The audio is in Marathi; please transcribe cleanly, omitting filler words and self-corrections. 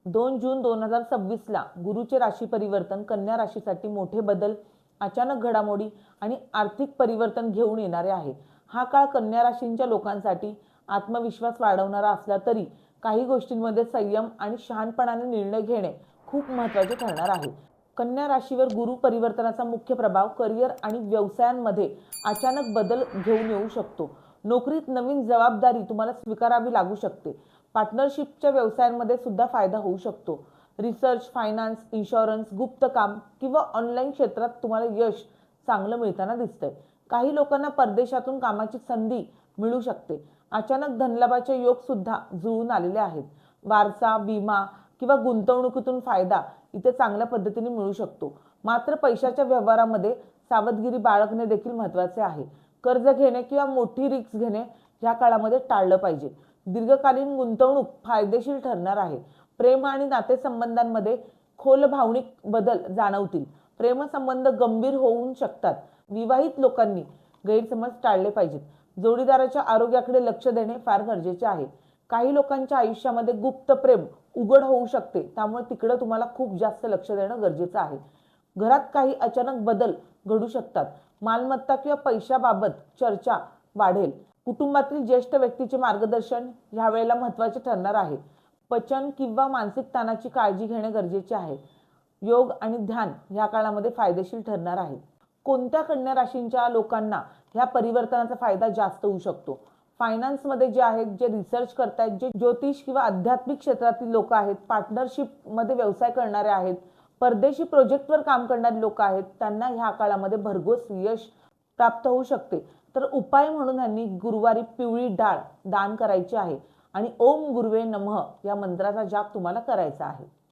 2 जून 2026 ला गुरुचे राशी परिवर्तन कन्या राशीसाठी मोठे बदल, अचानक घडामोडी आणि आर्थिक परिवर्तन घेऊन येणारे आहे। हा काळ कन्या राशींच्या लोकांसाठी आत्मविश्वास वाढवणारा असला तरी काही गोष्टींमध्ये संयम आणि शहाणपणाने निर्णय घेणे खूप महत्त्वाचे ठरणार आहे। कन्या राशीवर गुरु परिवर्तनाचा मुख्य प्रभाव करिअर आणि व्यवसायांमध्ये अचानक बदल घेऊन येऊ शकतो। नोकरीत नवीन जबाबदारी तुम्हाला स्वीकारावी लागू शकते। पार्टनरशिपच्या व्यवसायांमध्ये सुद्धा फायदा होऊ शकतो। रिसर्च, फायनान्स, इन्शुरन्स, गुप्त काम किंवा ऑनलाईन क्षेत्रात तुम्हाला यश चांगलं मिळताना दिसतंय। काही लोकांना परदेशातून कामाची संधी मिळू शकते। अचानक धनलाभाचे योग सुद्धा जुळून आलेले आहेत। वारसा, विमा किंवा गुंतवणुकीतून फायदा इथे चांगल्या पद्धतीने मिळू शकतो। मात्र पैशाच्या व्यवहारामध्ये सावधगिरी बाळगणे देखील महत्त्वाचे आहे। कर्ज घेणे किंवा मोठी रिस्क घेणे या काळामध्ये टाळलं पाहिजे। दीर्घकालीन गुंतवणूक फायदेशीर ठरणार आहे। प्रेम आणि नातेसंबंधांमध्ये खोल भावनिक बदल जाणवतील। प्रेमसंबंध गंभीर होऊ शकतात। विवाहित लोकांनी गैरसमज टाळले पाहिजेत। जोडीदाराच्या आरोग्याकडे लक्ष देणे फार गरजेचे आहे। काही लोकांच्या आयुष्यामध्ये गुप्त प्रेम उघड होऊ शकते, त्यामुळे तिकडे तुम्हाला खूप जास्त लक्ष देणं गरजेचं आहे। घरात काही अचानक बदल घडू शकतात। मालमत्ता किंवा पैशाबाबत चर्चा वाढेल। कुटुंबातील ज्येष्ठ व्यक्तीचे मार्गदर्शन ह्या वेळेला महत्त्वाचे ठरणार आहे। पचन किंवा मानसिक ताणाची काळजी घेणे गरजेचे आहे। योग आणि ध्यान ह्या काळामध्ये फायदेशीर ठरणार आहे। कोणत्या कन्या राशींच्या लोकांना ह्या परिवर्तनाचा फायदा जास्त होऊ शकतो? फायनान्समध्ये जे आहेत, जे रिसर्च करतायत, जे ज्योतिष किंवा आध्यात्मिक क्षेत्रातील लोक आहेत, पार्टनरशिपमध्ये व्यवसाय करणारे आहेत, परदेशी प्रोजेक्टवर काम करणारे लोक आहेत, त्यांना ह्या काळामध्ये भरघोस यश प्राप्त होऊ शकते। तर उपाय म्हणून यांनी गुरुवारी पिवळी डाळ दान करायची आहे आणि ओम गुरुवे नमः या मंत्राचा जाप तुम्हाला करायचा आहे।